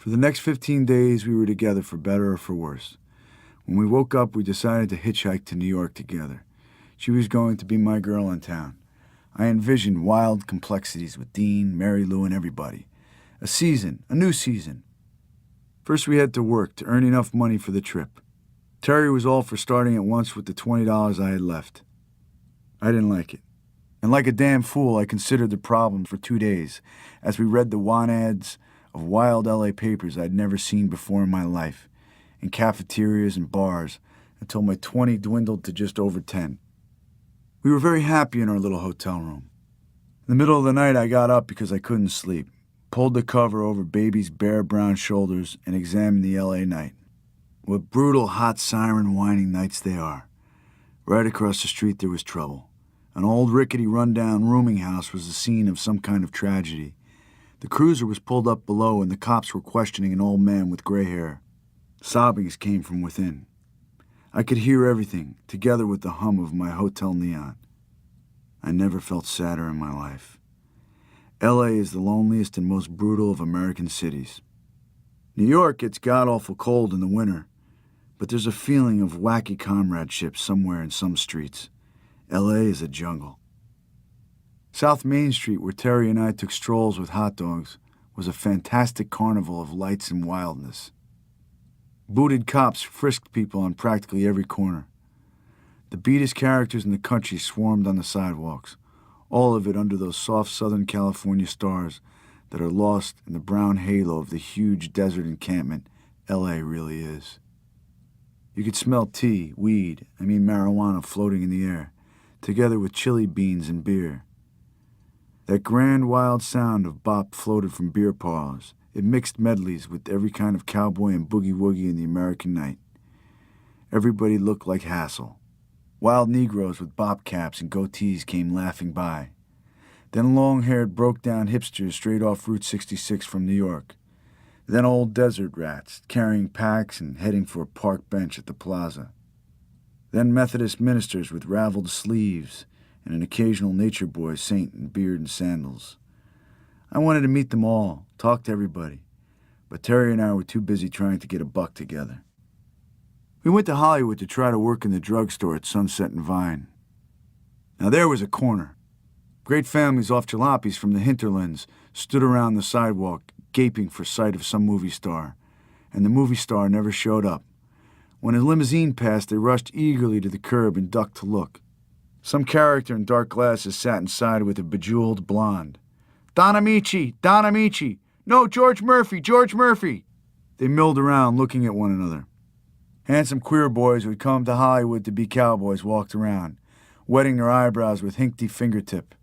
For the next 15 days, we were together for better or for worse. When we woke up, we decided to hitchhike to New York together. She was going to be my girl in town. I envisioned wild complexities with Dean, Mary Lou, and everybody. A new season. First, we had to work to earn enough money for the trip. Terry was all for starting at once with the $20 I had left. I didn't like it. And like a damn fool, I considered the problem for 2 days as we read the want ads of wild LA papers I'd never seen before in my life, in cafeterias and bars, until my 20 dwindled to just over 10. We were very happy in our little hotel room. In the middle of the night, I got up because I couldn't sleep, pulled the cover over baby's bare brown shoulders, and examined the LA night. What brutal, hot siren whining nights they are. Right across the street there was trouble. An old rickety rundown rooming house was the scene of some kind of tragedy. The cruiser was pulled up below and the cops were questioning an old man with gray hair. Sobbings came from within. I could hear everything, together with the hum of my hotel neon. I never felt sadder in my life. LA is the loneliest and most brutal of American cities. New York gets god-awful cold in the winter, but there's a feeling of wacky comradeship somewhere in some streets. LA is a jungle. South Main Street, where Terry and I took strolls with hot dogs, was a fantastic carnival of lights and wildness. Booted cops frisked people on practically every corner. The beatest characters in the country swarmed on the sidewalks, all of it under those soft Southern California stars that are lost in the brown halo of the huge desert encampment L.A. really is. You could smell marijuana floating in the air, together with chili beans and beer. That grand, wild sound of bop floated from beer parlors. It mixed medleys with every kind of cowboy and boogie-woogie in the American night. Everybody looked like Hassel. Wild Negroes with bop caps and goatees came laughing by. Then long-haired, broke-down hipsters straight off Route 66 from New York. Then old desert rats, carrying packs and heading for a park bench at the plaza. Then Methodist ministers with raveled sleeves and an occasional nature boy saint in beard and sandals. I wanted to meet them all, talk to everybody, but Terry and I were too busy trying to get a buck together. We went to Hollywood to try to work in the drugstore at Sunset and Vine. Now there was a corner. Great families off jalopies from the hinterlands stood around the sidewalk, gaping for sight of some movie star, and the movie star never showed up. When a limousine passed, they rushed eagerly to the curb and ducked to look. Some character in dark glasses sat inside with a bejeweled blonde. Don Amici! Don Amici! No, George Murphy! George Murphy! They milled around, looking at one another. Handsome queer boys who had come to Hollywood to be cowboys walked around, wetting their eyebrows with Hinkty fingertip.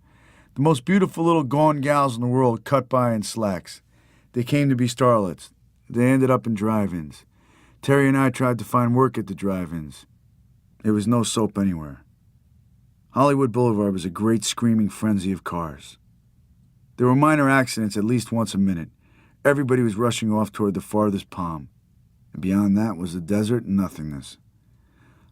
The most beautiful little gaunt gals in the world cut by in slacks. They came to be starlets. They ended up in drive-ins. Terry and I tried to find work at the drive-ins. There was no soap anywhere. Hollywood Boulevard was a great screaming frenzy of cars. There were minor accidents at least once a minute. Everybody was rushing off toward the farthest palm. And beyond that was the desert and nothingness.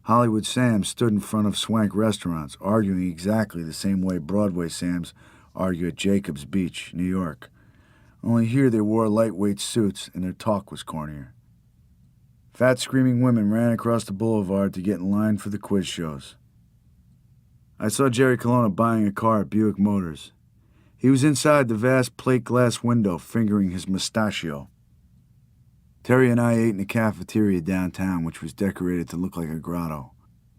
Hollywood Sam stood in front of swank restaurants, arguing exactly the same way Broadway Sams argue at Jacobs Beach, New York. Only here they wore lightweight suits and their talk was cornier. Fat screaming women ran across the boulevard to get in line for the quiz shows. I saw Jerry Colonna buying a car at Buick Motors. He was inside the vast plate glass window, fingering his mustachio. Terry and I ate in a cafeteria downtown, which was decorated to look like a grotto,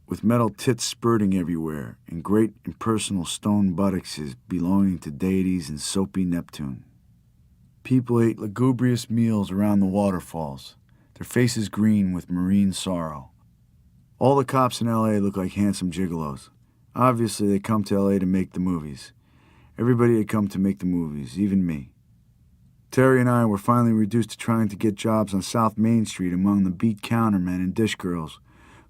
with metal tits spurting everywhere and great impersonal stone buttocks belonging to deities in soapy Neptune. People ate lugubrious meals around the waterfalls, their faces green with marine sorrow. All the cops in L.A. looked like handsome gigolos. Obviously, they come to L.A. to make the movies. Everybody had come to make the movies, even me. Terry and I were finally reduced to trying to get jobs on South Main Street among the beat countermen and dish girls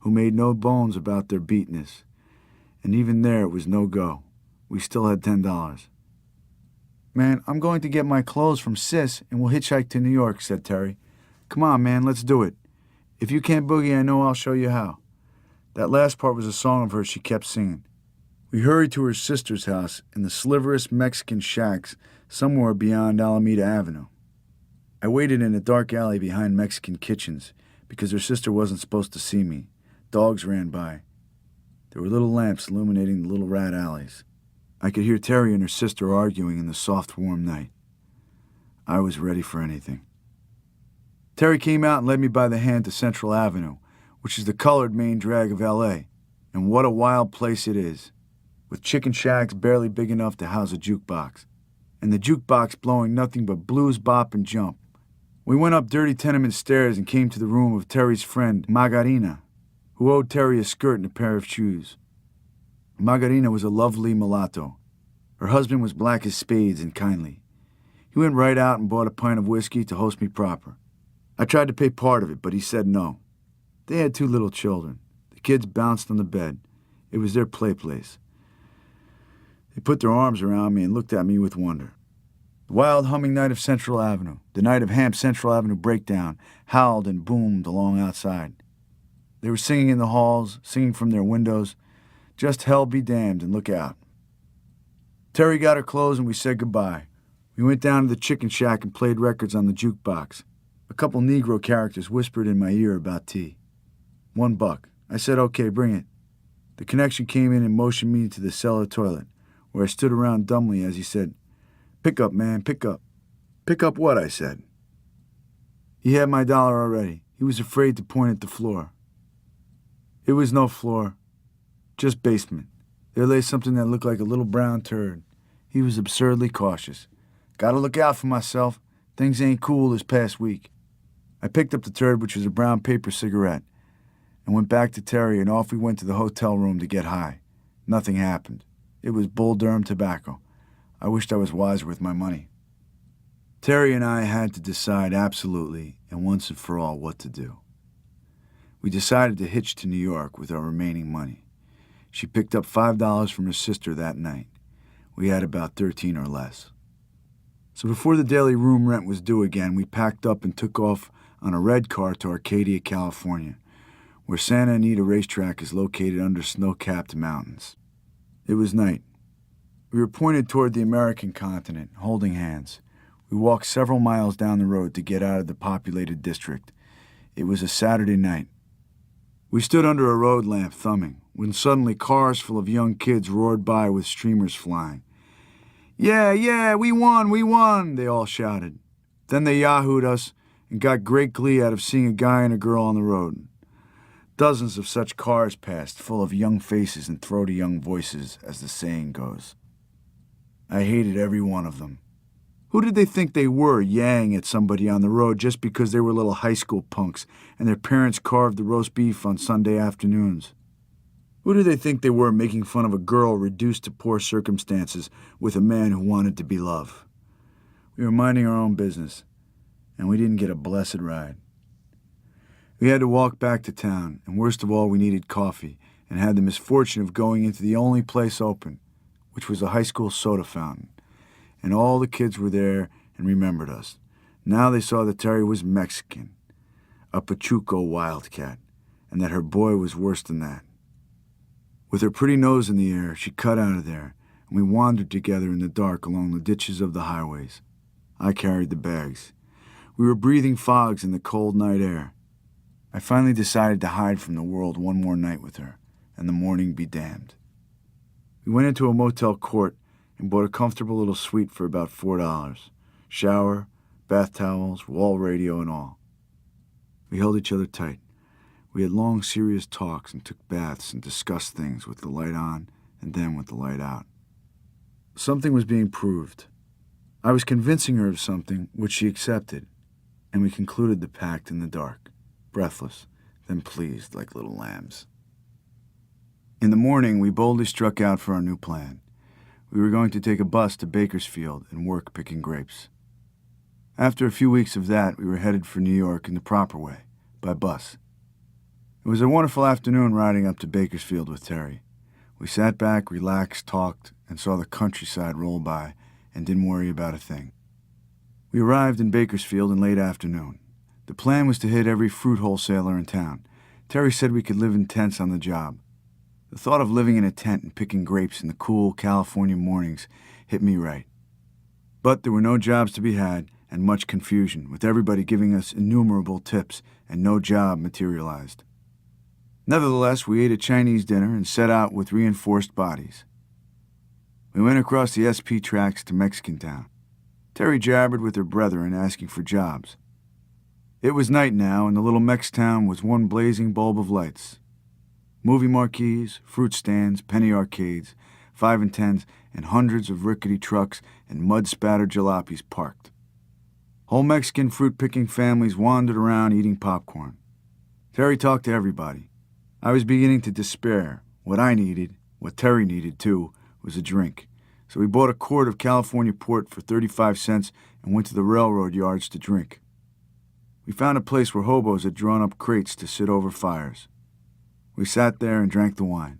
who made no bones about their beatness. And even there it was no go. We still had $10. Man, I'm going to get my clothes from Sis and we'll hitchhike to New York, said Terry. Come on, man, let's do it. If you can't boogie, I know I'll show you how. That last part was a song of hers she kept singing. We hurried to her sister's house in the sliverous Mexican shacks somewhere beyond Alameda Avenue. I waited in a dark alley behind Mexican kitchens because her sister wasn't supposed to see me. Dogs ran by. There were little lamps illuminating the little rat alleys. I could hear Terry and her sister arguing in the soft, warm night. I was ready for anything. Terry came out and led me by the hand to Central Avenue, which is the colored main drag of L.A., and what a wild place it is, with chicken shacks barely big enough to house a jukebox, and the jukebox blowing nothing but blues, bop, and jump. We went up dirty tenement stairs and came to the room of Terry's friend, Margarina, who owed Terry a skirt and a pair of shoes. Margarina was a lovely mulatto. Her husband was black as spades and kindly. He went right out and bought a pint of whiskey to host me proper. I tried to pay part of it, but he said no. They had 2 little children. The kids bounced on the bed. It was their play place. They put their arms around me and looked at me with wonder. The wild humming night of Central Avenue, the night of Hamp's Central Avenue breakdown, howled and boomed along outside. They were singing in the halls, singing from their windows, just hell be damned and look out. Terry got her clothes and we said goodbye. We went down to the chicken shack and played records on the jukebox. A couple Negro characters whispered in my ear about tea. $1. I said, okay, bring it. The connection came in and motioned me to the cellar toilet, where I stood around dumbly as he said, pick up, man, pick up. Pick up what? I said. He had my dollar already. He was afraid to point at the floor. It was no floor, just basement. There lay something that looked like a little brown turd. He was absurdly cautious. Gotta look out for myself. Things ain't cool this past week. I picked up the turd, which was a brown paper cigarette, and went back to Terry, and off we went to the hotel room to get high. Nothing happened. It was Bull Durham tobacco. I wished I was wiser with my money. Terry and I had to decide absolutely and once and for all what to do. We decided to hitch to New York with our remaining money. She picked up $5 from her sister that night. We had about 13 or less. So before the daily room rent was due again, we packed up and took off on a red car to Arcadia, California, where Santa Anita Racetrack is located under snow-capped mountains. It was night. We were pointed toward the American continent, holding hands. We walked several miles down the road to get out of the populated district. It was a Saturday night. We stood under a road lamp thumbing, when suddenly cars full of young kids roared by with streamers flying. Yeah, we won, they all shouted. Then they yahooed us and got great glee out of seeing a guy and a girl on the road. Dozens of such cars passed, full of young faces and throaty young voices, as the saying goes. I hated every one of them. Who did they think they were, yaying at somebody on the road just because they were little high school punks and their parents carved the roast beef on Sunday afternoons? Who did they think they were, making fun of a girl reduced to poor circumstances with a man who wanted to be loved? We were minding our own business, and we didn't get a blessed ride. We had to walk back to town, and worst of all, we needed coffee, and had the misfortune of going into the only place open, which was a high school soda fountain. And all the kids were there and remembered us. Now they saw that Terry was Mexican, a Pachuco wildcat, and that her boy was worse than that. With her pretty nose in the air, she cut out of there, and we wandered together in the dark along the ditches of the highways. I carried the bags. We were breathing fogs in the cold night air. I finally decided to hide from the world one more night with her, and the morning be damned. We went into a motel court and bought a comfortable little suite for about $4. Shower, bath towels, wall radio, and all. We held each other tight. We had long, serious talks and took baths and discussed things with the light on and then with the light out. Something was being proved. I was convincing her of something which she accepted, and we concluded the pact in the dark, breathless, then pleased like little lambs. In the morning, we boldly struck out for our new plan. We were going to take a bus to Bakersfield and work picking grapes. After a few weeks of that, we were headed for New York in the proper way, by bus. It was a wonderful afternoon riding up to Bakersfield with Terry. We sat back, relaxed, talked, and saw the countryside roll by and didn't worry about a thing. We arrived in Bakersfield in late afternoon. The plan was to hit every fruit wholesaler in town. Terry said we could live in tents on the job. The thought of living in a tent and picking grapes in the cool California mornings hit me right. But there were no jobs to be had, and much confusion, with everybody giving us innumerable tips and no job materialized. Nevertheless, we ate a Chinese dinner and set out with reinforced bodies. We went across the SP tracks to Mexican Town. Terry jabbered with her brethren, asking for jobs. It was night now, and the little Mex town was one blazing bulb of lights. Movie marquees, fruit stands, penny arcades, 5 and 10s, and hundreds of rickety trucks and mud-spattered jalopies parked. Whole Mexican fruit-picking families wandered around eating popcorn. Terry talked to everybody. I was beginning to despair. What I needed, what Terry needed too, was a drink. So we bought a quart of California port for 35 cents and went to the railroad yards to drink. We found a place where hobos had drawn up crates to sit over fires. We sat there and drank the wine.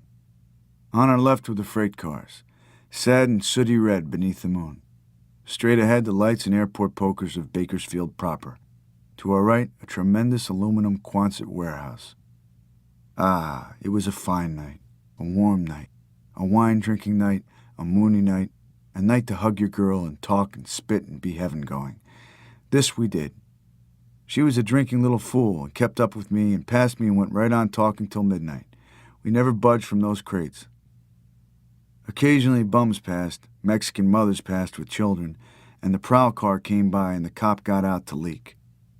On our left were the freight cars, sad and sooty red beneath the moon. Straight ahead, the lights and airport pokers of Bakersfield proper. To our right, a tremendous aluminum Quonset warehouse. Ah, it was a fine night, a warm night, a wine-drinking night, a moony night, a night to hug your girl and talk and spit and be heaven-going. This we did. She was a drinking little fool and kept up with me and passed me and went right on talking till midnight. We never budged from those crates. Occasionally bums passed, Mexican mothers passed with children, and the prowl car came by and the cop got out to leak.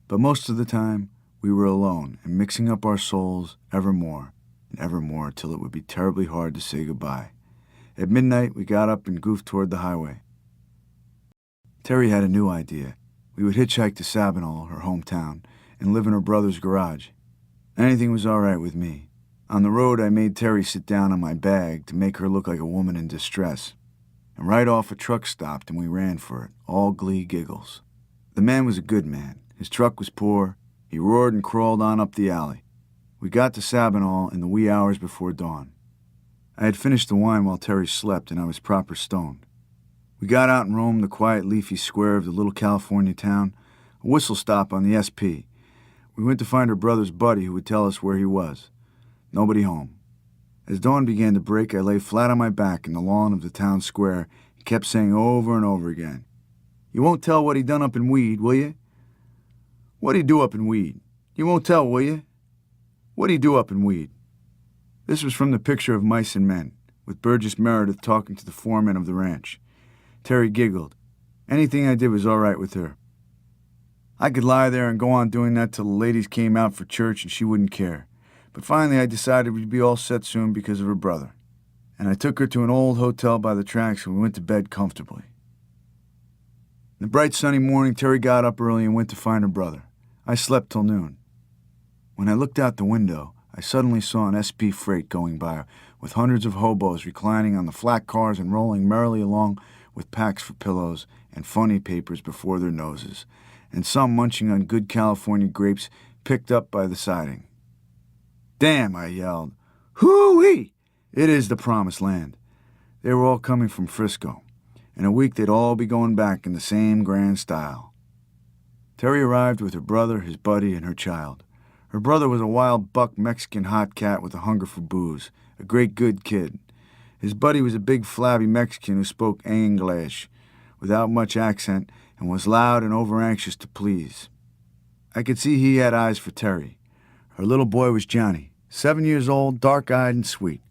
But most of the time, we were alone and mixing up our souls evermore and evermore till it would be terribly hard to say goodbye. At midnight, we got up and goofed toward the highway. Terry had a new idea. We would hitchhike to Sabinal, her hometown, and live in her brother's garage. Anything was all right with me. On the road, I made Terry sit down on my bag to make her look like a woman in distress. And right off, a truck stopped and we ran for it, all glee giggles. The man was a good man. His truck was poor. He roared and crawled on up the alley. We got to Sabinal in the wee hours before dawn. I had finished the wine while Terry slept, and I was proper stoned. We got out and roamed the quiet, leafy square of the little California town, a whistle stop on the SP. We went to find her brother's buddy who would tell us where he was. Nobody home. As dawn began to break, I lay flat on my back in the lawn of the town square and kept saying over and over again, "You won't tell what he done up in Weed, will you? What'd he do up in Weed? You won't tell, will you? What'd he do up in Weed?" This was from the picture of Mice and Men, with Burgess Meredith talking to the foreman of the ranch. Terry giggled. Anything I did was all right with her. I could lie there and go on doing that till the ladies came out for church and she wouldn't care. But finally I decided we'd be all set soon because of her brother. And I took her to an old hotel by the tracks and we went to bed comfortably. In the bright sunny morning, Terry got up early and went to find her brother. I slept till noon. When I looked out the window, I suddenly saw an SP freight going by with hundreds of hobos reclining on the flat cars and rolling merrily along with packs for pillows and funny papers before their noses, and some munching on good California grapes picked up by the siding. "Damn," I yelled. "Hoo-wee! It is the promised land." They were all coming from Frisco. In a week they'd all be going back in the same grand style. Terry arrived with her brother, his buddy, and her child. Her brother was a wild buck Mexican hot cat with a hunger for booze, a great good kid. His buddy was a big flabby Mexican who spoke English without much accent and was loud and over-anxious to please. I could see he had eyes for Terry. Her little boy was Johnny, 7 years old, dark-eyed and sweet.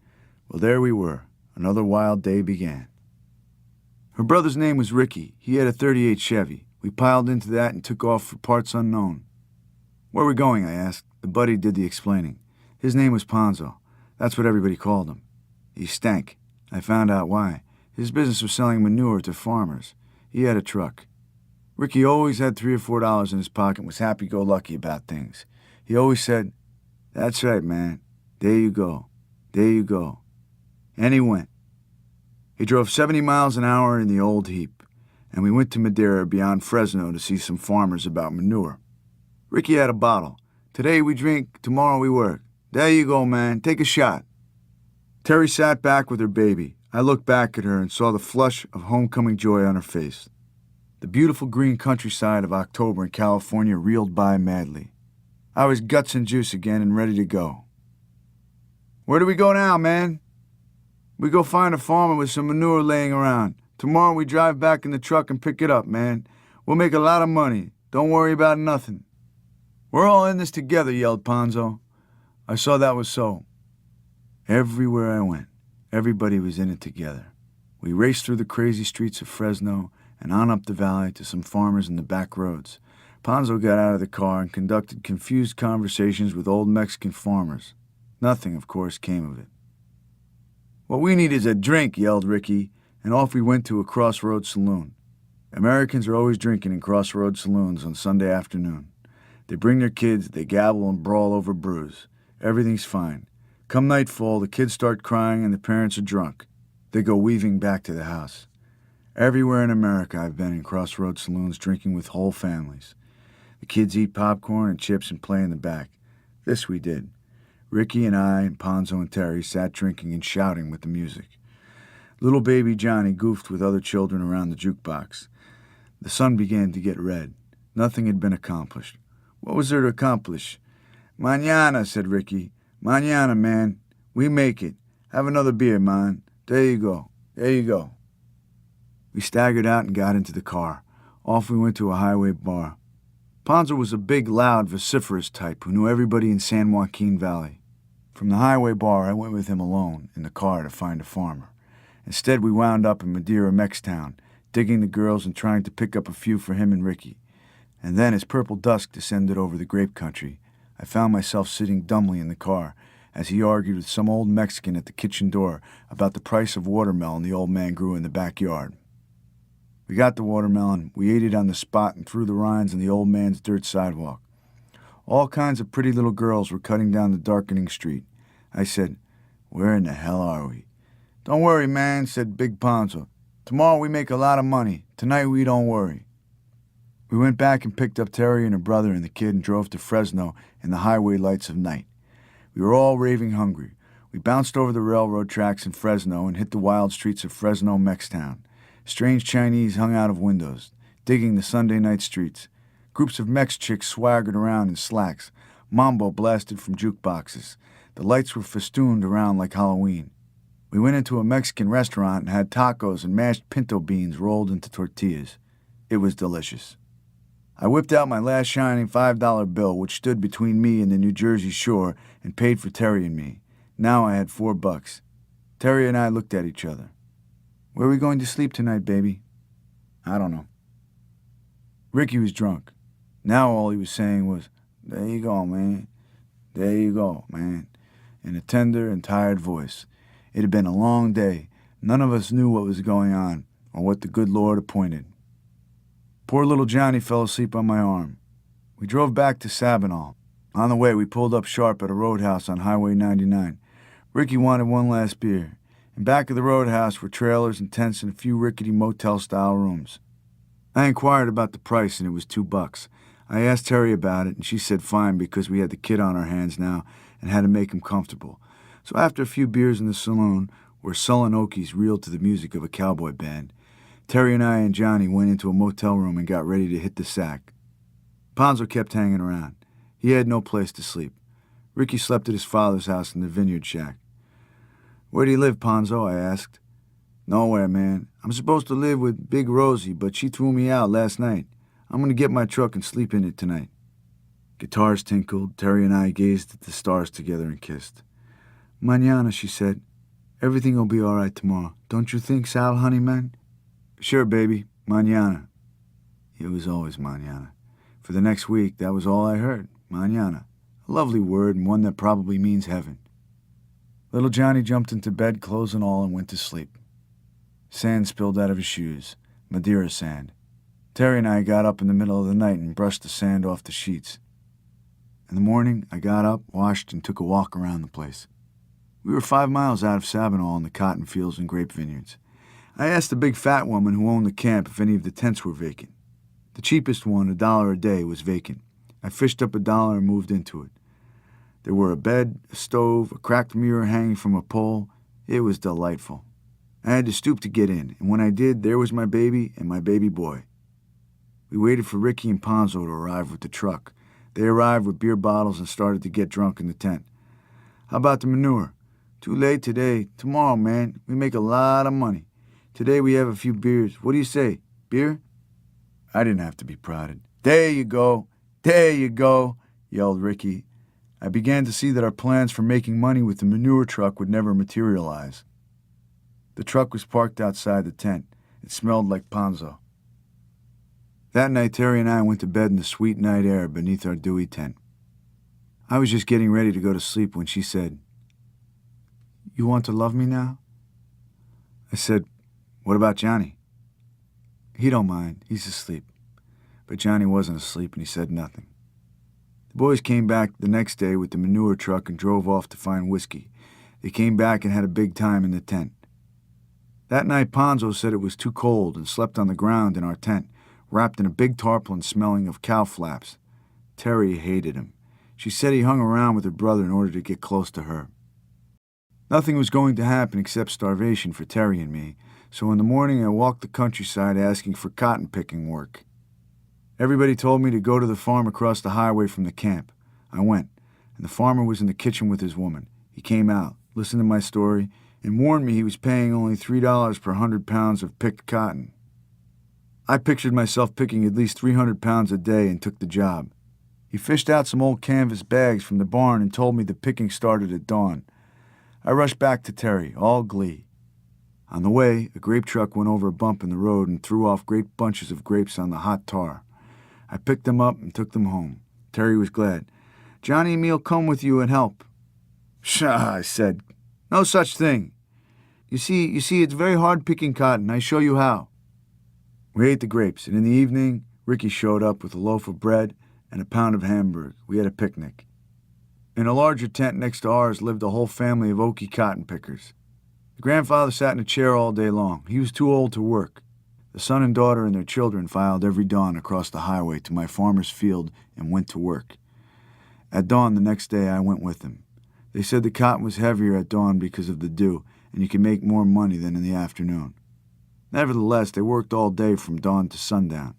Well, there we were. Another wild day began. Her brother's name was Ricky. He had a '38 Chevy. We piled into that and took off for parts unknown. "Where are we going?" I asked. The buddy did the explaining. His name was Ponzo. That's what everybody called him. He stank. I found out why. His business was selling manure to farmers. He had a truck. Ricky always had $3 or $4 in his pocket and was happy-go-lucky about things. He always said, "That's right, man. There you go. There you go." And he went. He drove 70 miles an hour in the old heap, and we went to Madera beyond Fresno to see some farmers about manure. Ricky had a bottle. "Today we drink, tomorrow we work. There you go, man. Take a shot." Terry sat back with her baby. I looked back at her and saw the flush of homecoming joy on her face. The beautiful green countryside of October in California reeled by madly. I was guts and juice again and ready to go. "Where do we go now, man?" "We go find a farmer with some manure laying around. Tomorrow we drive back in the truck and pick it up, man. We'll make a lot of money. Don't worry about nothing. We're all in this together, yelled Ponzo. I saw that was so. Everywhere I went, everybody was in it together. We raced through the crazy streets of Fresno and on up the valley to some farmers in the back roads. Ponzo got out of the car and conducted confused conversations with old Mexican farmers. Nothing, of course, came of it. What we need is a drink, yelled Ricky, and off we went to a crossroads saloon. Americans are always drinking in crossroads saloons on Sunday afternoon. They bring their kids, they gabble and brawl over brews. Everything's fine. Come nightfall, the kids start crying and the parents are drunk. They go weaving back to the house. Everywhere in America I've been in crossroads saloons drinking with whole families. The kids eat popcorn and chips and play in the back. This we did. Ricky and I and Ponzo and Terry sat drinking and shouting with the music. Little baby Johnny goofed with other children around the jukebox. The sun began to get red. Nothing had been accomplished. What was there to accomplish? Mañana, said Ricky. Mañana, man. We make it. Have another beer, man. There you go. There you go. We staggered out and got into the car. Off we went to a highway bar. Ponzo was a big, loud, vociferous type who knew everybody in San Joaquin Valley. From the highway bar, I went with him alone in the car to find a farmer. Instead, we wound up in Madeira, Mextown, digging the girls and trying to pick up a few for him and Ricky. And then, as purple dusk descended over the grape country, I found myself sitting dumbly in the car as he argued with some old Mexican at the kitchen door about the price of watermelon the old man grew in the backyard. We got the watermelon, we ate it on the spot and threw the rinds on the old man's dirt sidewalk. All kinds of pretty little girls were cutting down the darkening street. I said, "Where in the hell are we?" "Don't worry, man," said Big Ponzo. "Tomorrow we make a lot of money. Tonight we don't worry." We went back and picked up Terry and her brother and the kid and drove to Fresno in the highway lights of night. We were all raving hungry. We bounced over the railroad tracks in Fresno and hit the wild streets of Fresno, Mextown. Strange Chinese hung out of windows, digging the Sunday night streets. Groups of Mex chicks swaggered around in slacks. Mambo blasted from jukeboxes. The lights were festooned around like Halloween. We went into a Mexican restaurant and had tacos and mashed pinto beans rolled into tortillas. It was delicious. I whipped out my last shining $5 bill, which stood between me and the New Jersey shore, and paid for Terry and me. Now I had $4. Terry and I looked at each other. "Where are we going to sleep tonight, baby?" "I don't know." Ricky was drunk. Now all he was saying was, "There you go, man. There you go, man," in a tender and tired voice. It had been a long day. None of us knew what was going on or what the good Lord appointed. Poor little Johnny fell asleep on my arm. We drove back to Sabinal. On the way, we pulled up sharp at a roadhouse on Highway 99. Ricky wanted one last beer. In back of the roadhouse were trailers and tents and a few rickety motel-style rooms. I inquired about the price, and it was $2. I asked Terry about it, and she said fine because we had the kid on our hands now and had to make him comfortable. So after a few beers in the saloon, where sullen Okies reeled to the music of a cowboy band, Terry and I and Johnny went into a motel room and got ready to hit the sack. Ponzo kept hanging around. He had no place to sleep. Ricky slept at his father's house in the vineyard shack. "Where do you live, Ponzo?" I asked. "Nowhere, man. I'm supposed to live with Big Rosie, but she threw me out last night. I'm going to get my truck and sleep in it tonight." Guitars tinkled. Terry and I gazed at the stars together and kissed. "Mañana," she said. "Everything will be all right tomorrow. Don't you think, Sal, honey man?" "Sure, baby. Mañana." It was always mañana. For the next week, that was all I heard. Mañana. A lovely word and one that probably means heaven. Little Johnny jumped into bed, clothes and all, and went to sleep. Sand spilled out of his shoes. Madeira sand. Terry and I got up in the middle of the night and brushed the sand off the sheets. In the morning, I got up, washed, and took a walk around the place. We were 5 miles out of Sabinal in the cotton fields and grape vineyards. I asked the big fat woman who owned the camp if any of the tents were vacant. The cheapest one, $1 a day, was vacant. I fished up $1 and moved into it. There were a bed, a stove, a cracked mirror hanging from a pole. It was delightful. I had to stoop to get in, and when I did, there was my baby and my baby boy. We waited for Ricky and Ponzo to arrive with the truck. They arrived with beer bottles and started to get drunk in the tent. "How about the manure?" "Too late today. Tomorrow, man. We make a lot of money. Today we have a few beers. What do you say? Beer?" I didn't have to be prodded. "There you go! There you go!" yelled Ricky. I began to see that our plans for making money with the manure truck would never materialize. The truck was parked outside the tent. It smelled like ponzo. That night, Terry and I went to bed in the sweet night air beneath our dewy tent. I was just getting ready to go to sleep when she said, "You want to love me now?" I said, "What about Johnny?" "He don't mind. He's asleep." But Johnny wasn't asleep, and he said nothing. The boys came back the next day with the manure truck and drove off to find whiskey. They came back and had a big time in the tent. That night, Ponzo said it was too cold and slept on the ground in our tent, wrapped in a big tarpaulin smelling of cow flaps. Terry hated him. She said he hung around with her brother in order to get close to her. Nothing was going to happen except starvation for Terry and me, so in the morning I walked the countryside asking for cotton-picking work. Everybody told me to go to the farm across the highway from the camp. I went, and the farmer was in the kitchen with his woman. He came out, listened to my story, and warned me he was paying only $3 per 100 pounds of picked cotton. I pictured myself picking at least 300 pounds a day and took the job. He fished out some old canvas bags from the barn and told me the picking started at dawn. I rushed back to Terry, all glee. On the way, a grape truck went over a bump in the road and threw off great bunches of grapes on the hot tar. I picked them up and took them home. Terry was glad. "Johnny and me'll come with you and help." "Pshaw," I said. "No such thing. You see, it's very hard picking cotton. I show you how." We ate the grapes, and in the evening, Ricky showed up with a loaf of bread and a pound of hamburger. We had a picnic. In a larger tent next to ours lived a whole family of Okie cotton pickers. The grandfather sat in a chair all day long. He was too old to work. The son and daughter and their children filed every dawn across the highway to my farmer's field and went to work. At dawn the next day, I went with them. They said the cotton was heavier at dawn because of the dew, and you could make more money than in the afternoon. Nevertheless, they worked all day from dawn to sundown.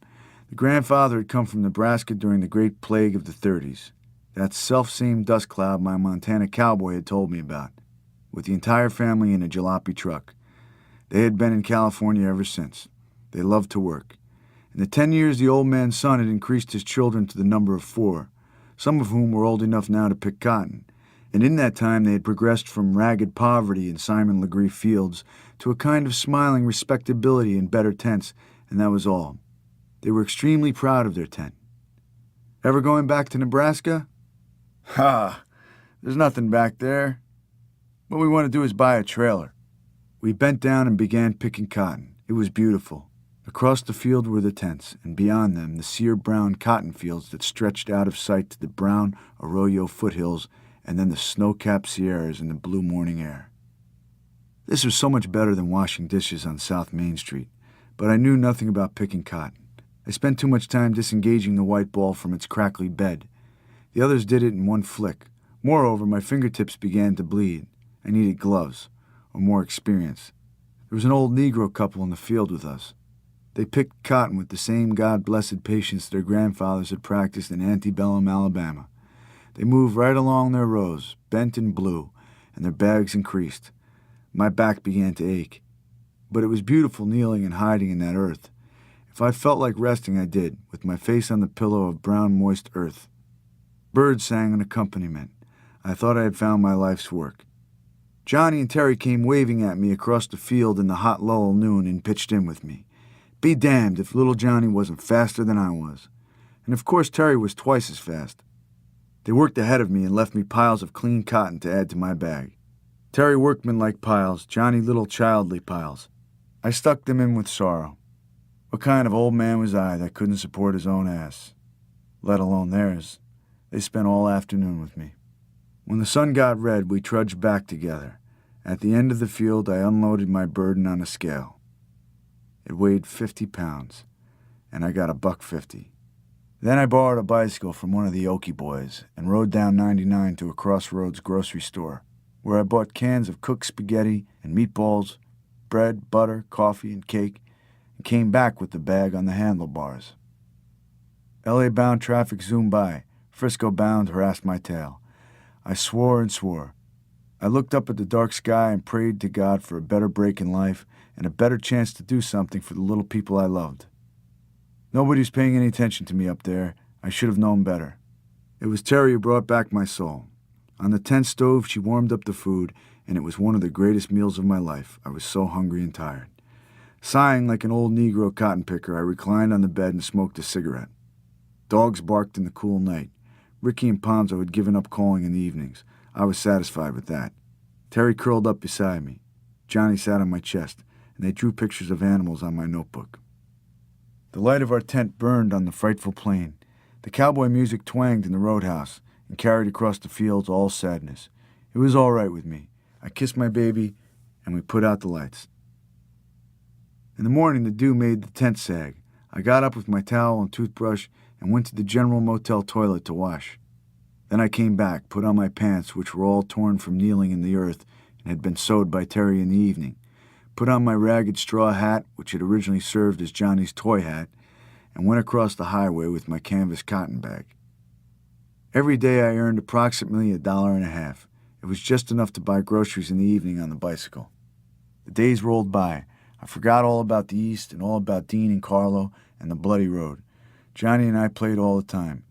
The grandfather had come from Nebraska during the Great Plague of the 30s. That self-same dust cloud my Montana cowboy had told me about, with the entire family in a jalopy truck. They had been in California ever since. They loved to work. In the 10 years, the old man's son had increased his children to the number of 4, some of whom were old enough now to pick cotton. And in that time, they had progressed from ragged poverty in Simon Legree fields to a kind of smiling respectability in better tents, and that was all. They were extremely proud of their tent. "Ever going back to Nebraska?" "Ha! There's nothing back there. What we want to do is buy a trailer." We bent down and began picking cotton. It was beautiful. Across the field were the tents, and beyond them the sear-brown cotton fields that stretched out of sight to the brown Arroyo foothills and then the snow-capped Sierras in the blue morning air. This was so much better than washing dishes on South Main Street, but I knew nothing about picking cotton. I spent too much time disengaging the white ball from its crackly bed. The others did it in one flick. Moreover, my fingertips began to bleed. I needed gloves, or more experience. There was an old Negro couple in the field with us. They picked cotton with the same God-blessed patience their grandfathers had practiced in antebellum Alabama. They moved right along their rows, bent and blue, and their bags increased. My back began to ache. But it was beautiful kneeling and hiding in that earth. If I felt like resting, I did, with my face on the pillow of brown, moist earth. Birds sang an accompaniment. I thought I had found my life's work. Johnny and Terry came waving at me across the field in the hot lull noon and pitched in with me. Be damned if little Johnny wasn't faster than I was. And of course Terry was twice as fast. They worked ahead of me and left me piles of clean cotton to add to my bag. Terry workman-like piles, Johnny little childly piles. I stuck them in with sorrow. What kind of old man was I that couldn't support his own ass? Let alone theirs. They spent all afternoon with me. When the sun got red, we trudged back together. At the end of the field, I unloaded my burden on a scale. It weighed 50 pounds, and I got $1.50. Then I borrowed a bicycle from one of the Okie boys and rode down 99 to a Crossroads grocery store, where I bought cans of cooked spaghetti and meatballs, bread, butter, coffee, and cake, and came back with the bag on the handlebars. LA-bound traffic zoomed by. Frisco-bound harassed my tail. I swore and swore. I looked up at the dark sky and prayed to God for a better break in life and a better chance to do something for the little people I loved. Nobody's paying any attention to me up there. I should have known better. It was Terry who brought back my soul. On the tent stove, she warmed up the food, and it was one of the greatest meals of my life. I was so hungry and tired. Sighing like an old Negro cotton picker, I reclined on the bed and smoked a cigarette. Dogs barked in the cool night. Ricky and Ponzo had given up calling in the evenings. I was satisfied with that. Terry curled up beside me. Johnny sat on my chest, and they drew pictures of animals on my notebook. The light of our tent burned on the frightful plain. The cowboy music twanged in the roadhouse and carried across the fields all sadness. It was all right with me. I kissed my baby, and we put out the lights. In the morning, the dew made the tent sag. I got up with my towel and toothbrush and went to the general motel toilet to wash. Then I came back, put on my pants, which were all torn from kneeling in the earth and had been sewed by Terry in the evening, put on my ragged straw hat, which had originally served as Johnny's toy hat, and went across the highway with my canvas cotton bag. Every day I earned approximately $1.50. It was just enough to buy groceries in the evening on the bicycle. The days rolled by. I forgot all about the East and all about Dean and Carlo and the bloody road. Johnny and I played all the time.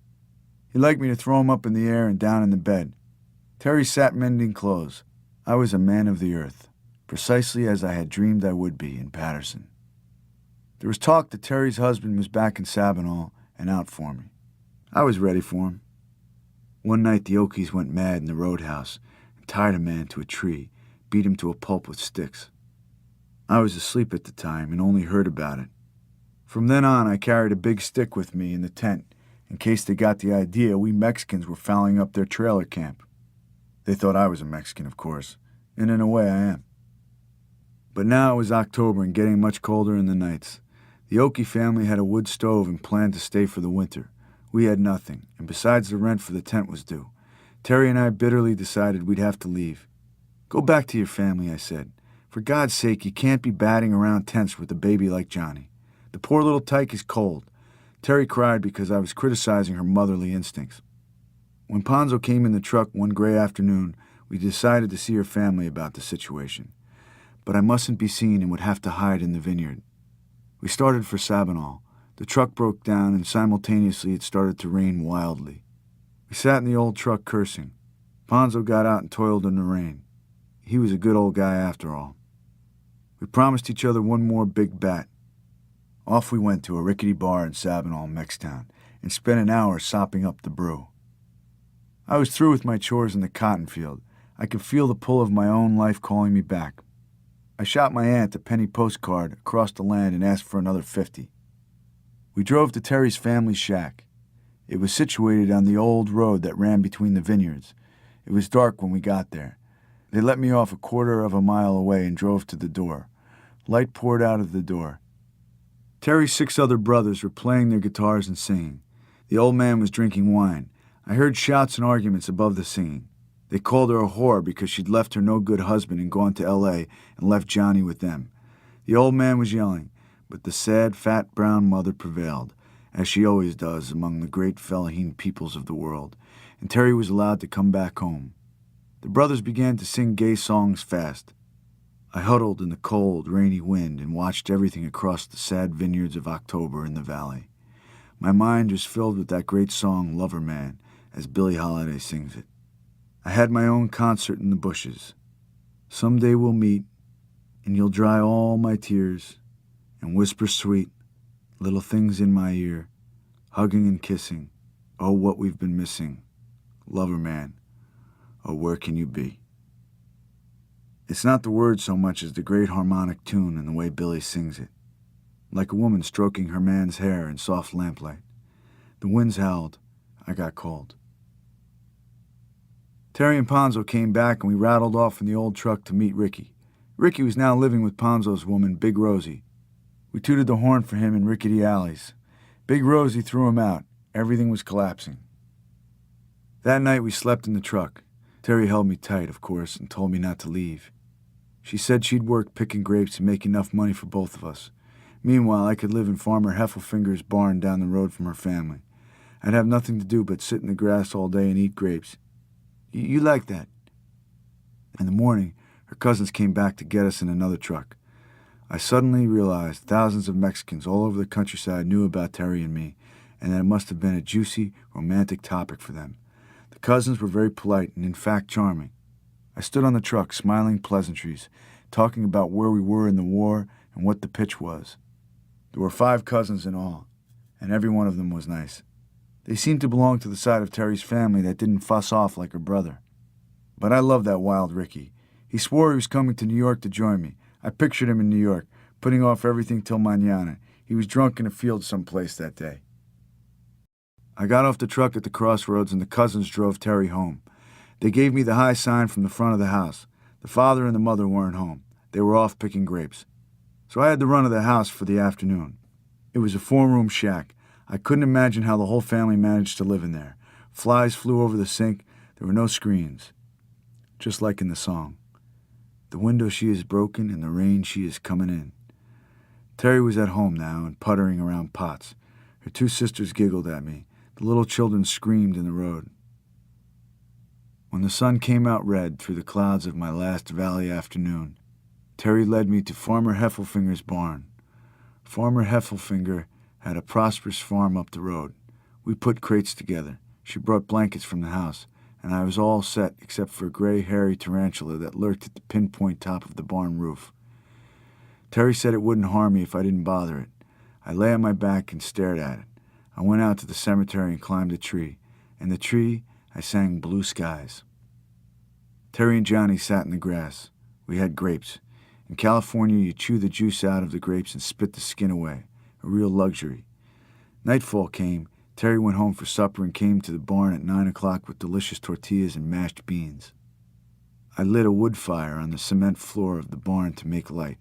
He liked me to throw him up in the air and down in the bed. Terry sat mending clothes. I was a man of the earth, precisely as I had dreamed I would be in Patterson. There was talk that Terry's husband was back in Sabinal and out for me. I was ready for him. One night the Okies went mad in the roadhouse and tied a man to a tree, beat him to a pulp with sticks. I was asleep at the time and only heard about it. From then on, I carried a big stick with me in the tent in case they got the idea we Mexicans were fouling up their trailer camp. They thought I was a Mexican, of course, and in a way I am. But now it was October and getting much colder in the nights. The Okie family had a wood stove and planned to stay for the winter. We had nothing, and besides the rent for the tent was due. Terry and I bitterly decided we'd have to leave. "Go back to your family," I said. "For God's sake, you can't be batting around tents with a baby like Johnny. The poor little tyke is cold." Terry cried because I was criticizing her motherly instincts. When Ponzo came in the truck one gray afternoon, we decided to see her family about the situation. But I mustn't be seen and would have to hide in the vineyard. We started for Sabinal. The truck broke down, and simultaneously it started to rain wildly. We sat in the old truck cursing. Ponzo got out and toiled in the rain. He was a good old guy after all. We promised each other one more big bat. Off we went to a rickety bar in Sabinal, Mextown, and spent an hour sopping up the brew. I was through with my chores in the cotton field. I could feel the pull of my own life calling me back. I shot my aunt a penny postcard across the land and asked for another 50. We drove to Terry's family shack. It was situated on the old road that ran between the vineyards. It was dark when we got there. They let me off a quarter of a mile away and drove to the door. Light poured out of the door. Terry's 6 other brothers were playing their guitars and singing. The old man was drinking wine. I heard shouts and arguments above the singing. They called her a whore because she'd left her no-good husband and gone to L.A. and left Johnny with them. The old man was yelling, but the sad, fat, brown mother prevailed, as she always does among the great fellahin peoples of the world, and Terry was allowed to come back home. The brothers began to sing gay songs fast. I huddled in the cold, rainy wind and watched everything across the sad vineyards of October in the valley. My mind was filled with that great song, Lover Man, as Billie Holiday sings it. I had my own concert in the bushes. Someday we'll meet, and you'll dry all my tears, and whisper sweet little things in my ear, hugging and kissing. Oh, what we've been missing. Lover Man, oh, where can you be? It's not the words so much as the great harmonic tune and the way Billie sings it. Like a woman stroking her man's hair in soft lamplight. The winds howled. I got cold. Terry and Ponzo came back, and we rattled off in the old truck to meet Ricky. Ricky was now living with Ponzo's woman, Big Rosie. We tooted the horn for him in rickety alleys. Big Rosie threw him out. Everything was collapsing. That night we slept in the truck. Terry held me tight, of course, and told me not to leave. She said she'd work picking grapes and make enough money for both of us. Meanwhile, I could live in Farmer Heffelfinger's barn down the road from her family. I'd have nothing to do but sit in the grass all day and eat grapes. You like that? In the morning, her cousins came back to get us in another truck. I suddenly realized thousands of Mexicans all over the countryside knew about Terry and me, and that it must have been a juicy, romantic topic for them. The cousins were very polite and, in fact, charming. I stood on the truck, smiling pleasantries, talking about where we were in the war and what the pitch was. There were 5 cousins in all, and every one of them was nice. They seemed to belong to the side of Terry's family that didn't fuss off like her brother. But I loved that wild Ricky. He swore he was coming to New York to join me. I pictured him in New York, putting off everything till mañana. He was drunk in a field someplace that day. I got off the truck at the crossroads and the cousins drove Terry home. They gave me the high sign from the front of the house. The father and the mother weren't home. They were off picking grapes. So I had the run of the house for the afternoon. It was a 4-room shack. I couldn't imagine how the whole family managed to live in there. Flies flew over the sink. There were no screens. Just like in the song. The window she is broken and the rain she is coming in. Terry was at home now and puttering around pots. Her 2 sisters giggled at me. The little children screamed in the road. When the sun came out red through the clouds of my last valley afternoon, Terry led me to Farmer Heffelfinger's barn. Farmer Heffelfinger had a prosperous farm up the road. We put crates together. She brought blankets from the house, and I was all set except for a gray, hairy tarantula that lurked at the pinpoint top of the barn roof. Terry said it wouldn't harm me if I didn't bother it. I lay on my back and stared at it. I went out to the cemetery and climbed a tree. In the tree, I sang Blue Skies. Terry and Johnny sat in the grass. We had grapes. In California, you chew the juice out of the grapes and spit the skin away, a real luxury. Nightfall came. Terry went home for supper and came to the barn at 9 o'clock with delicious tortillas and mashed beans. I lit a wood fire on the cement floor of the barn to make light.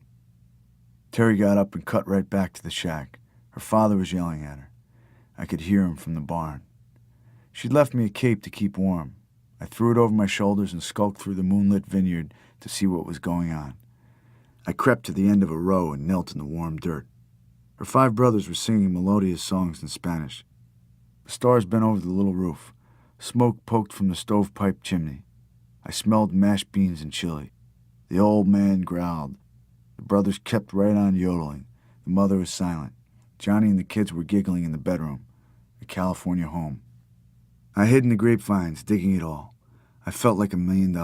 Terry got up and cut right back to the shack. Her father was yelling at her. I could hear him from the barn. She'd left me a cape to keep warm. I threw it over my shoulders and skulked through the moonlit vineyard to see what was going on. I crept to the end of a row and knelt in the warm dirt. Her 5 brothers were singing melodious songs in Spanish. The stars bent over the little roof. Smoke poked from the stovepipe chimney. I smelled mashed beans and chili. The old man growled. The brothers kept right on yodeling. The mother was silent. Johnny and the kids were giggling in the bedroom, a California home. I hid in the grapevines, digging it all. I felt like $1 million.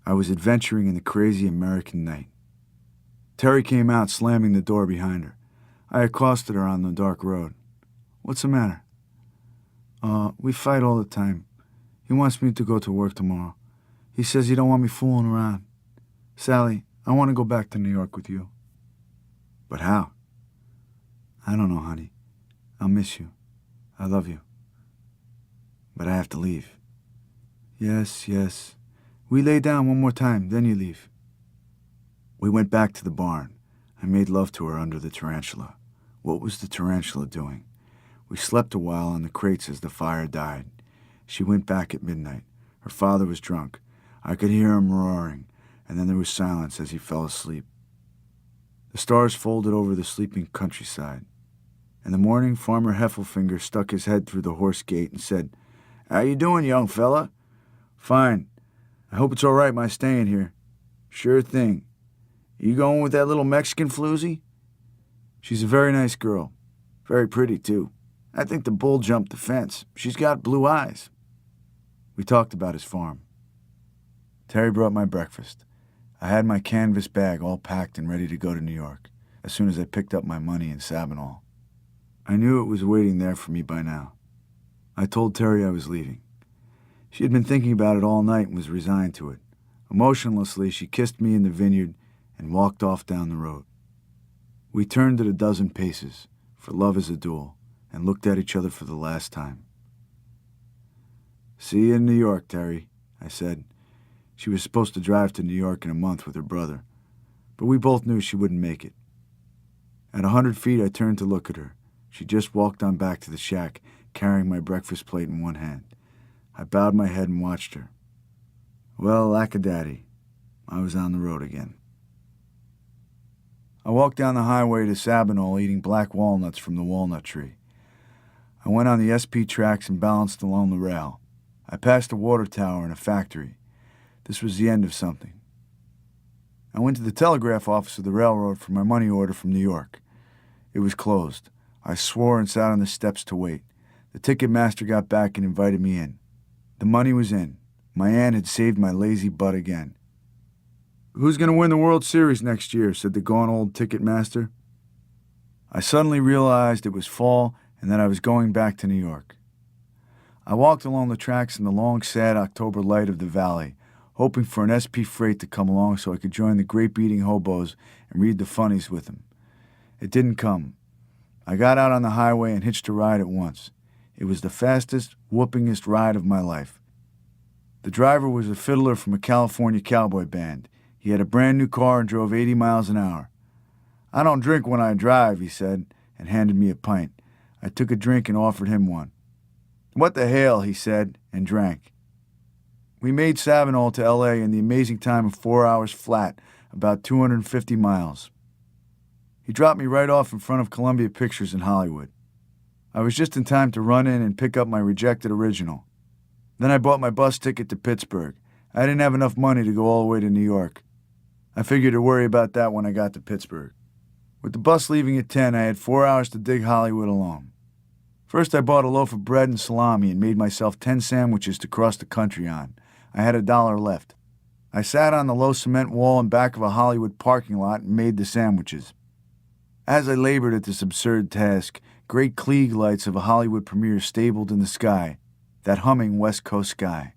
I was adventuring in the crazy American night. Terry came out, slamming the door behind her. I accosted her on the dark road. "What's the matter?" We fight all the time. He wants me to go to work tomorrow. He says he don't want me fooling around. Sally, I want to go back to New York with you." "But how?" "I don't know, honey. I'll miss you. I love you. But I have to leave." Yes. We lay down one more time, then you leave." We went back to the barn. I made love to her under the tarantula. What was the tarantula doing? We slept a while on the crates as the fire died. She went back at midnight. Her father was drunk. I could hear him roaring, and then there was silence as he fell asleep. The stars folded over the sleeping countryside. In the morning, Farmer Heffelfinger stuck his head through the horse gate and said, "How you doing, young fella?" "Fine. I hope it's all right my staying here." "Sure thing. You going with that little Mexican floozy?" "She's a very nice girl. Very pretty, too. I think the bull jumped the fence. She's got blue eyes." We talked about his farm. Terry brought my breakfast. I had my canvas bag all packed and ready to go to New York, as soon as I picked up my money in Sabinal. I knew it was waiting there for me by now. I told Terry I was leaving. She had been thinking about it all night and was resigned to it. Emotionlessly, she kissed me in the vineyard and walked off down the road. We turned at a dozen paces, for love is a duel, and looked at each other for the last time. "See you in New York, Terry," I said. She was supposed to drive to New York in a month with her brother, but we both knew she wouldn't make it. At 100 feet, I turned to look at her. She just walked on back to the shack, carrying my breakfast plate in one hand. I bowed my head and watched her. Well, lack-a-daddy, I was on the road again. I walked down the highway to Sabinal eating black walnuts from the walnut tree. I went on the SP tracks and balanced along the rail. I passed a water tower and a factory. This was the end of something. I went to the telegraph office of the railroad for my money order from New York. It was closed. I swore and sat on the steps to wait. The ticket master got back and invited me in. The money was in. My aunt had saved my lazy butt again. "Who's going to win the World Series next year?" said the gaunt old ticket master. I suddenly realized it was fall and that I was going back to New York. I walked along the tracks in the long, sad October light of the valley, hoping for an SP freight to come along so I could join the grape-eating hobos and read the funnies with them. It didn't come. I got out on the highway and hitched a ride at once. It was the fastest, whoopingest ride of my life. The driver was a fiddler from a California cowboy band. He had a brand new car and drove 80 miles an hour. "I don't drink when I drive," he said, and handed me a pint. I took a drink and offered him one. "What the hell," he said, and drank. We made Savinaul to L.A. in the amazing time of 4 hours flat, about 250 miles. He dropped me right off in front of Columbia Pictures in Hollywood. I was just in time to run in and pick up my rejected original. Then I bought my bus ticket to Pittsburgh. I didn't have enough money to go all the way to New York. I figured to worry about that when I got to Pittsburgh. With the bus leaving at 10, I had 4 hours to dig Hollywood alone. First, I bought a loaf of bread and salami and made myself 10 sandwiches to cross the country on. I had $1 left. I sat on the low cement wall in back of a Hollywood parking lot and made the sandwiches. As I labored at this absurd task, great Klieg lights of a Hollywood premiere stabled in the sky, that humming West Coast sky.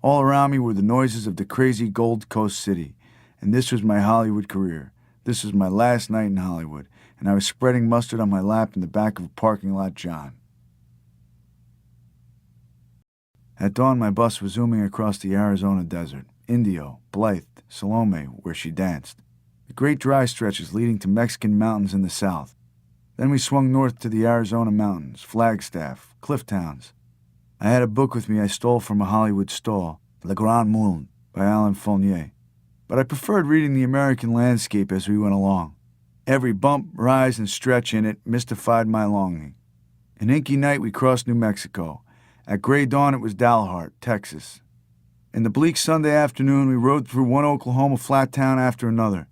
All around me were the noises of the crazy Gold Coast city, and this was my Hollywood career. This was my last night in Hollywood, and I was spreading mustard on my lap in the back of a parking lot john. At dawn, my bus was zooming across the Arizona desert, Indio, Blythe, Salome, where she danced. The great dry stretches leading to Mexican mountains in the south. Then we swung north to the Arizona mountains, Flagstaff, cliff towns. I had a book with me I stole from a Hollywood stall, Le Grand Moulin, by Alain Fournier. But I preferred reading the American landscape as we went along. Every bump, rise, and stretch in it mystified my longing. An inky night we crossed New Mexico. At gray dawn it was Dalhart, Texas. In the bleak Sunday afternoon we rode through one Oklahoma flat town after another.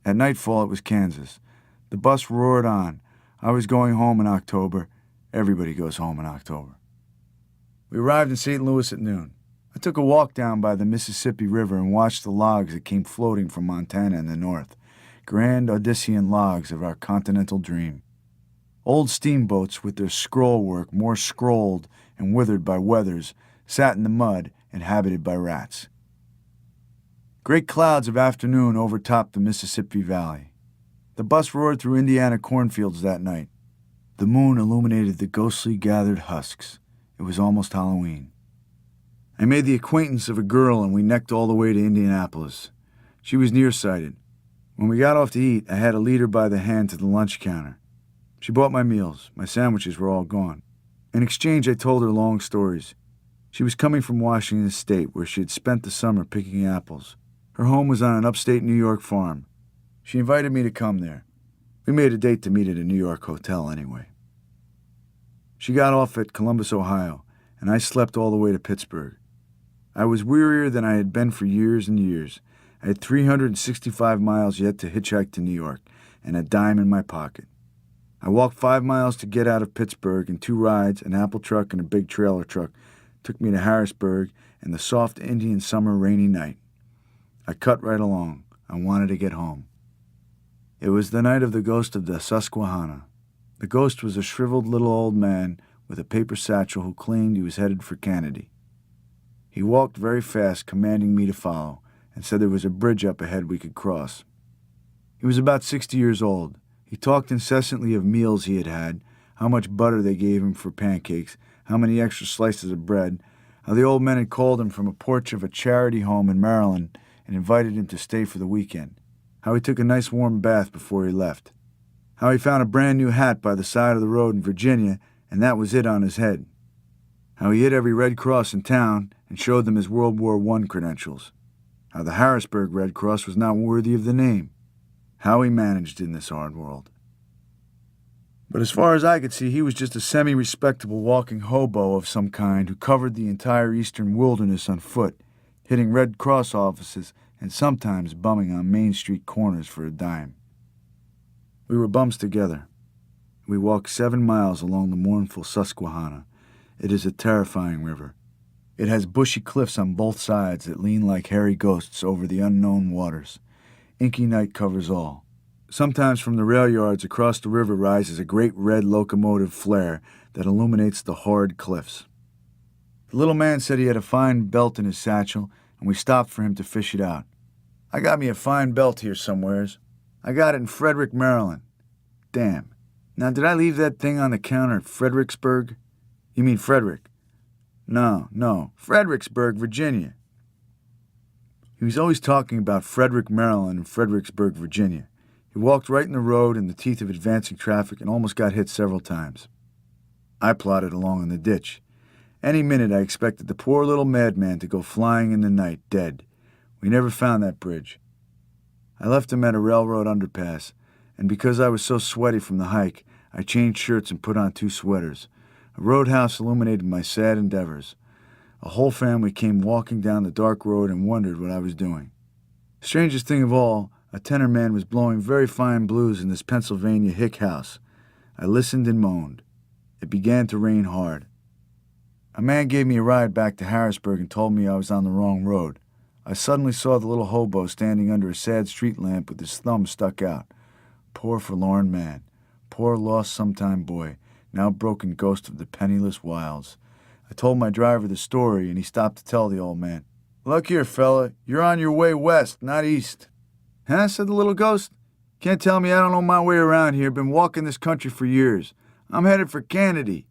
At nightfall it was Kansas. The bus roared on. I was going home in October. Everybody goes home in October. We arrived in St. Louis at noon. I took a walk down by the Mississippi River and watched the logs that came floating from Montana in the north, grand Odyssean logs of our continental dream. Old steamboats with their scroll work more scrolled and withered by weathers sat in the mud inhabited by rats. Great clouds of afternoon overtopped the Mississippi Valley. The bus roared through Indiana cornfields that night. The moon illuminated the ghostly gathered husks. It was almost Halloween. I made the acquaintance of a girl and we necked all the way to Indianapolis. She was nearsighted. When we got off to eat, I had to lead her by the hand to the lunch counter. She bought my meals. My sandwiches were all gone. In exchange, I told her long stories. She was coming from Washington State, where she had spent the summer picking apples. Her home was on an upstate New York farm. She invited me to come there. We made a date to meet at a New York hotel anyway. She got off at Columbus, Ohio, and I slept all the way to Pittsburgh. I was wearier than I had been for years and years. I had 365 miles yet to hitchhike to New York, and a dime in my pocket. I walked 5 miles to get out of Pittsburgh, and 2 rides, an apple truck and a big trailer truck, took me to Harrisburg and the soft Indian summer rainy night. I cut right along. I wanted to get home. It was the night of the ghost of the Susquehanna. The ghost was a shriveled little old man with a paper satchel who claimed he was headed for Kennedy. He walked very fast, commanding me to follow, and said there was a bridge up ahead we could cross. He was about 60 years old. He talked incessantly of meals he had had, how much butter they gave him for pancakes, how many extra slices of bread, how the old men had called him from a porch of a charity home in Maryland and invited him to stay for the weekend, how he took a nice warm bath before he left, how he found a brand new hat by the side of the road in Virginia and that was it on his head, how he hit every Red Cross in town and showed them his World War I credentials, how the Harrisburg Red Cross was not worthy of the name, how he managed in this hard world. But as far as I could see, he was just a semi-respectable walking hobo of some kind who covered the entire eastern wilderness on foot, hitting Red Cross offices and sometimes bumming on Main Street corners for a dime. We were bums together. We walked 7 miles along the mournful Susquehanna. It is a terrifying river. It has bushy cliffs on both sides that lean like hairy ghosts over the unknown waters. Inky night covers all. Sometimes from the rail yards across the river rises a great red locomotive flare that illuminates the horrid cliffs. The little man said he had a fine belt in his satchel, and we stopped for him to fish it out. I got me a fine belt here somewheres. I got it in Frederick, Maryland. Damn. Now, did I leave that thing on the counter at Fredericksburg? You mean Frederick? No, Fredericksburg, Virginia. He was always talking about Frederick, Maryland and Fredericksburg, Virginia. He walked right in the road in the teeth of advancing traffic and almost got hit several times. I plodded along in the ditch. Any minute I expected the poor little madman to go flying in the night, dead. We never found that bridge. I left him at a railroad underpass, and because I was so sweaty from the hike, I changed shirts and put on 2 sweaters. A roadhouse illuminated my sad endeavors. A whole family came walking down the dark road and wondered what I was doing. Strangest thing of all, a tenor man was blowing very fine blues in this Pennsylvania hick house. I listened and moaned. It began to rain hard. A man gave me a ride back to Harrisburg and told me I was on the wrong road. I suddenly saw the little hobo standing under a sad street lamp with his thumb stuck out. Poor forlorn man. Poor lost sometime boy, now broken ghost of the penniless wilds. I told my driver the story, and he stopped to tell the old man. Look here, fella, you're on your way west, not east. Huh? Said the little ghost. Can't tell me I don't know my way around here. Been walking this country for years. I'm headed for Canada.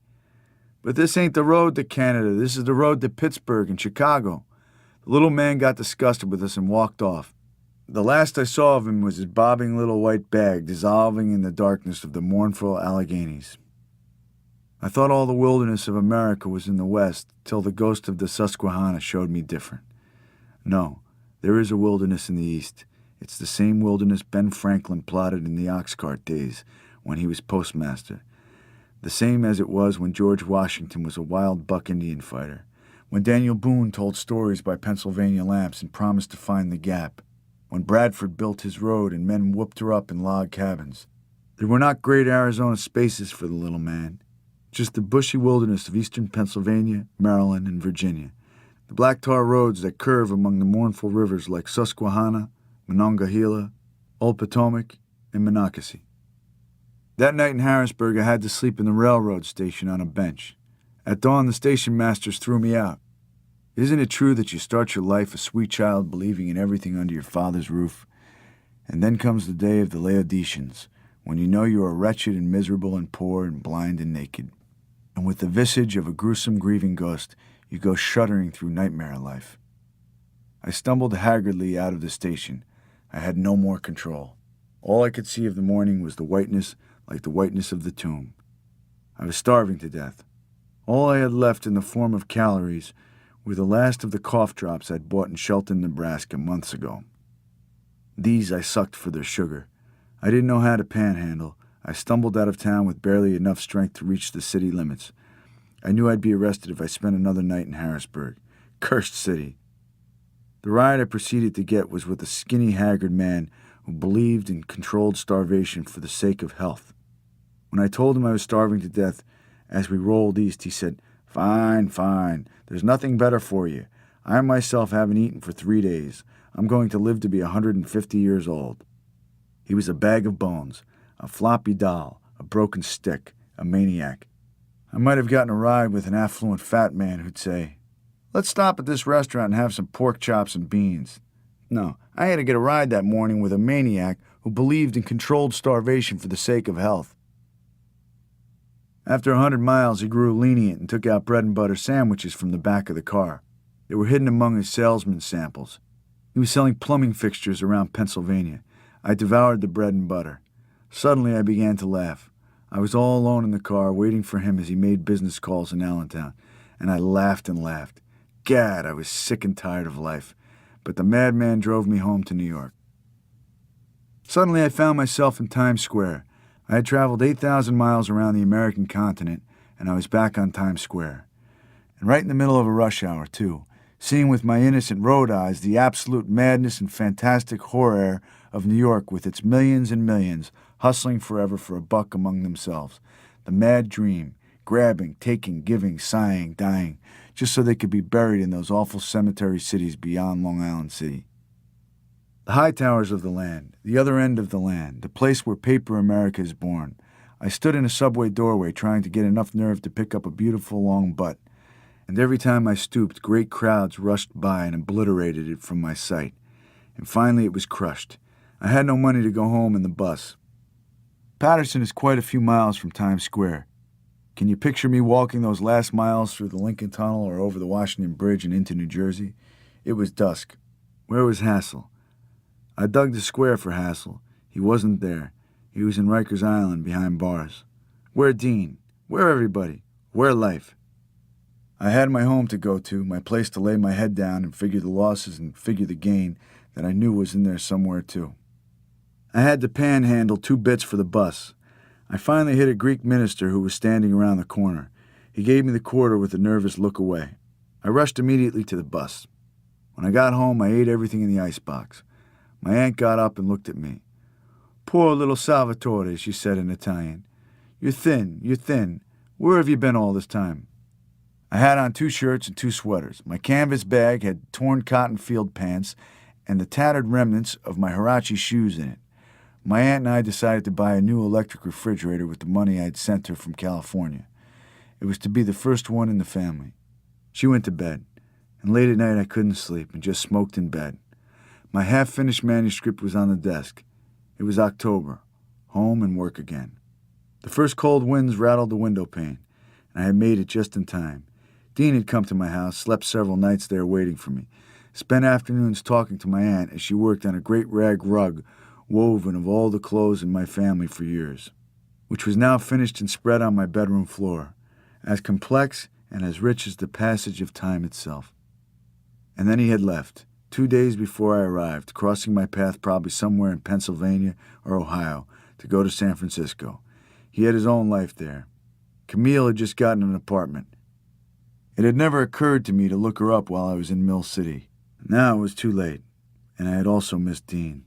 But this ain't the road to Canada. This is the road to Pittsburgh and Chicago. The little man got disgusted with us and walked off. The last I saw of him was his bobbing little white bag dissolving in the darkness of the mournful Alleghanies. I thought all the wilderness of America was in the west, till the ghost of the Susquehanna showed me different. No, there is a wilderness in the east. It's the same wilderness Ben Franklin plotted in the ox cart days, when he was postmaster. The same as it was when George Washington was a wild buck Indian fighter, when Daniel Boone told stories by Pennsylvania lamps and promised to find the Gap, when Bradford built his road and men whooped her up in log cabins. There were not great Arizona spaces for the little man, just the bushy wilderness of eastern Pennsylvania, Maryland, and Virginia, the black tar roads that curve among the mournful rivers like Susquehanna, Monongahela, Old Potomac, and Monocacy. That night in Harrisburg, I had to sleep in the railroad station on a bench. At dawn, the station masters threw me out. Isn't it true that you start your life a sweet child believing in everything under your father's roof? And then comes the day of the Laodiceans, when you know you are wretched and miserable and poor and blind and naked. And with the visage of a gruesome grieving ghost, you go shuddering through nightmare life. I stumbled haggardly out of the station. I had no more control. All I could see of the morning was the whiteness, like the whiteness of the tomb. I was starving to death. All I had left in the form of calories were the last of the cough drops I'd bought in Shelton, Nebraska months ago. These I sucked for their sugar. I didn't know how to panhandle. I stumbled out of town with barely enough strength to reach the city limits. I knew I'd be arrested if I spent another night in Harrisburg. Cursed city. The ride I proceeded to get was with a skinny, haggard man who believed in controlled starvation for the sake of health. When I told him I was starving to death, as we rolled east, he said, Fine. There's nothing better for you. I myself haven't eaten for 3 days. I'm going to live to be 150 years old. He was a bag of bones, a floppy doll, a broken stick, a maniac. I might have gotten a ride with an affluent fat man who'd say, Let's stop at this restaurant and have some pork chops and beans. No, I had to get a ride that morning with a maniac who believed in controlled starvation for the sake of health. After 100 miles, he grew lenient and took out bread and butter sandwiches from the back of the car. They were hidden among his salesman's samples. He was selling plumbing fixtures around Pennsylvania. I devoured the bread and butter. Suddenly, I began to laugh. I was all alone in the car, waiting for him as he made business calls in Allentown, and I laughed and laughed. Gad, I was sick and tired of life, but the madman drove me home to New York. Suddenly, I found myself in Times Square. I had traveled 8,000 miles around the American continent, and I was back on Times Square. And right in the middle of a rush hour, too. seeing with my innocent road eyes the absolute madness and fantastic horror of New York with its millions and millions hustling forever for a buck among themselves. The mad dream, grabbing, taking, giving, sighing, dying, just so they could be buried in those awful cemetery cities beyond Long Island City. The high towers of the land, the other end of the land, the place where paper America is born. I stood in a subway doorway trying to get enough nerve to pick up a beautiful long butt, and every time I stooped, great crowds rushed by and obliterated it from my sight. And finally it was crushed. I had no money to go home in the bus. Patterson is quite a few miles from Times Square. Can you picture me walking those last miles through the Lincoln Tunnel or over the Washington Bridge and into New Jersey? It was dusk. Where was Hassel? I dug the square for Hassel. He wasn't there. He was in Rikers Island behind bars. Where Dean? Where everybody? Where life? I had my home to go to, my place to lay my head down and figure the losses and figure the gain that I knew was in there somewhere too. I had to panhandle 2 bits for the bus. I finally hit a Greek minister who was standing around the corner. He gave me the quarter with a nervous look away. I rushed immediately to the bus. When I got home, I ate everything in the icebox. My aunt got up and looked at me. "Poor little Salvatore," she said in Italian. You're thin. Where have you been all this time?" I had on 2 shirts and 2 sweaters. My canvas bag had torn cotton field pants and the tattered remnants of my Huarache shoes in it. My aunt and I decided to buy a new electric refrigerator with the money I'd sent her from California. It was to be the first one in the family. She went to bed, and late at night I couldn't sleep and just smoked in bed. My half-finished manuscript was on the desk. It was October, home and work again. The first cold winds rattled the window pane, and I had made it just in time. Dean had come to my house, slept several nights there waiting for me, spent afternoons talking to my aunt as she worked on a great rag rug woven of all the clothes in my family for years, which was now finished and spread on my bedroom floor, as complex and as rich as the passage of time itself. And then he had left, 2 days before I arrived, crossing my path probably somewhere in Pennsylvania or Ohio to go to San Francisco. He had his own life there. Camille had just gotten an apartment. It had never occurred to me to look her up while I was in Mill City. Now it was too late, and I had also missed Dean.